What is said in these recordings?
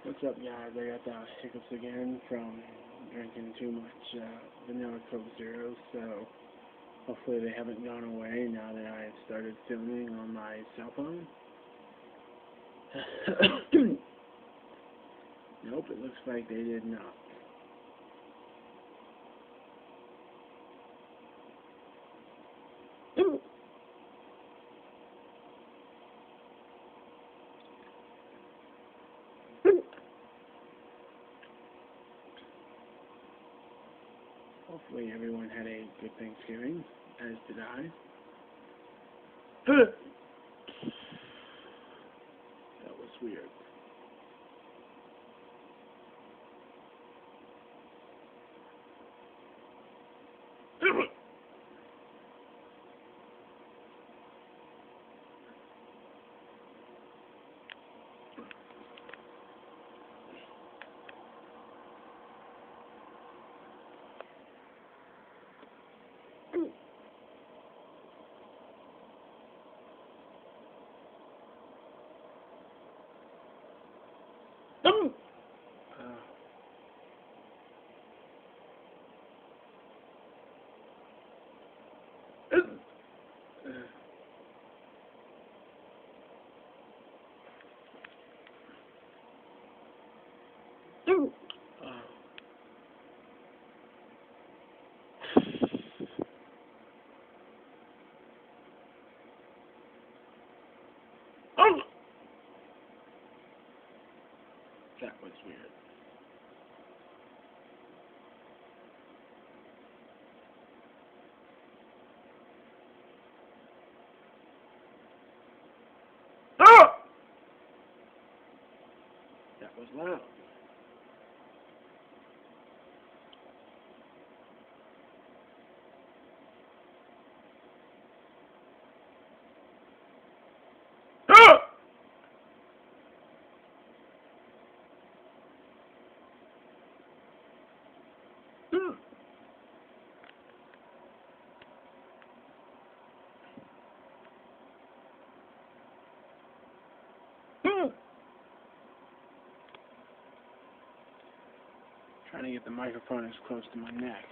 What's up, guys? I got the hiccups again from drinking too much vanilla Coke Zero, so hopefully they haven't gone away now that I've started filming on my cell phone. Nope, it looks like they did not. Hopefully everyone had a good Thanksgiving, as did I. That was weird. That was weird. That was loud. Trying to get the microphone as close to my neck.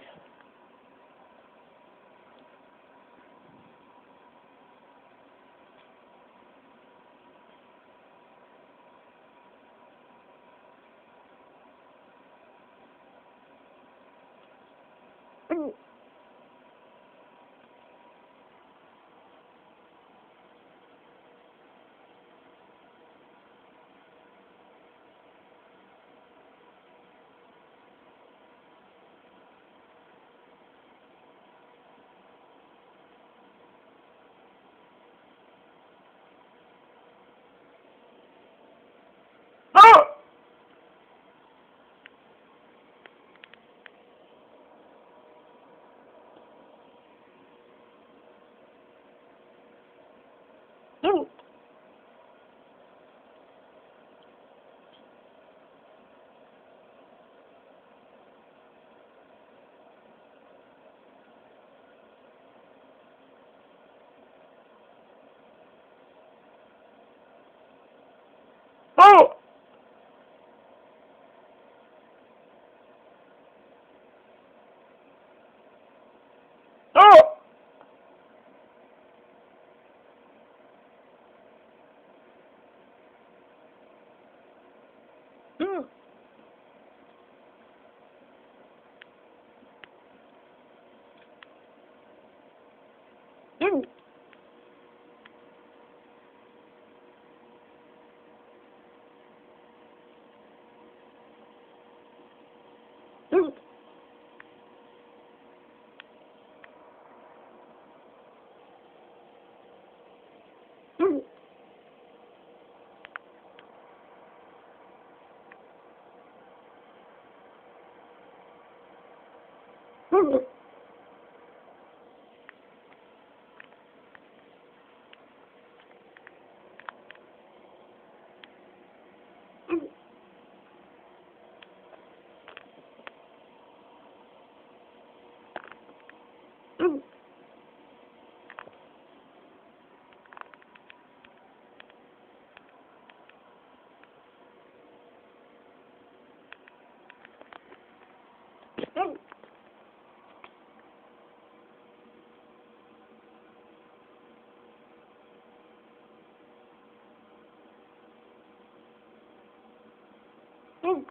Oh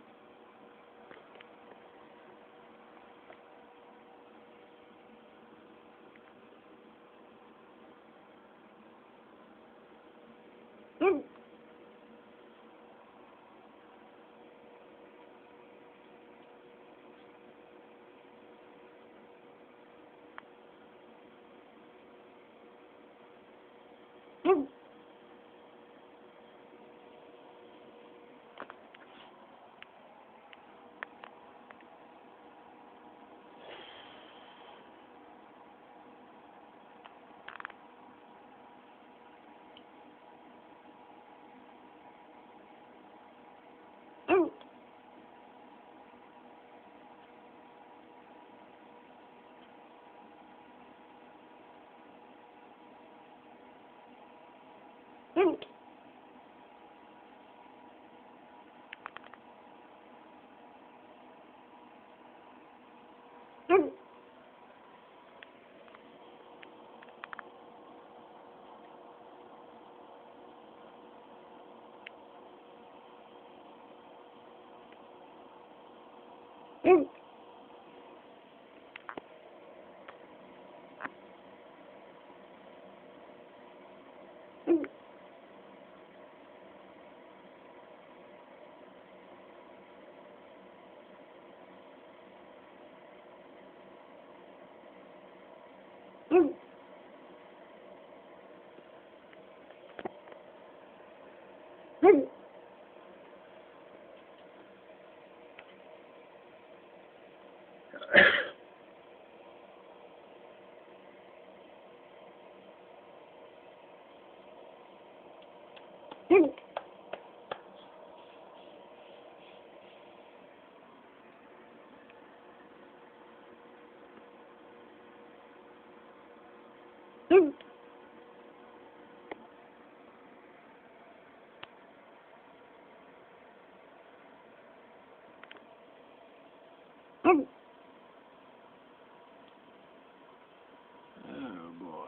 boy.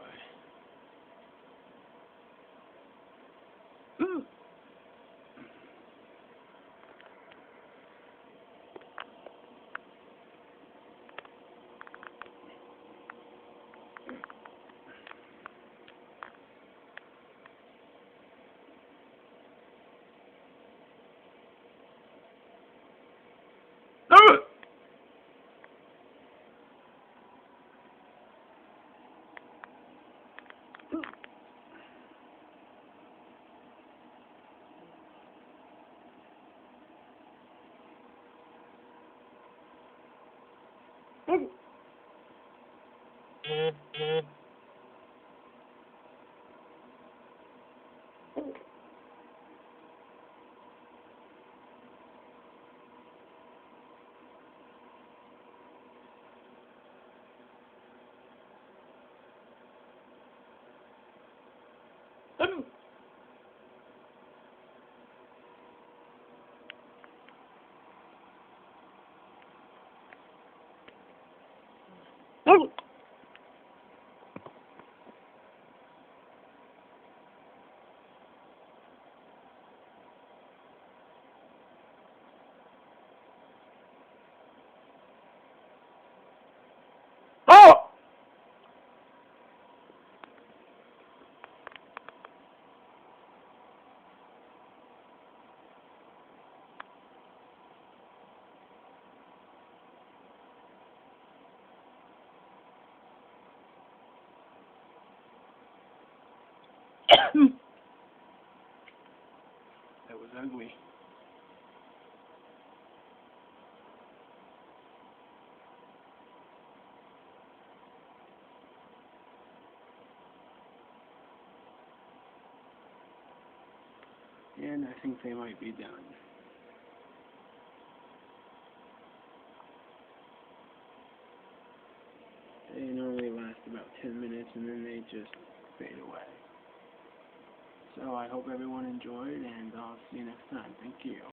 That was ugly. And I think they might be done. They normally last about 10 minutes and then they just fade away. So I hope everyone enjoyed, and I'll see you next time. Thank you.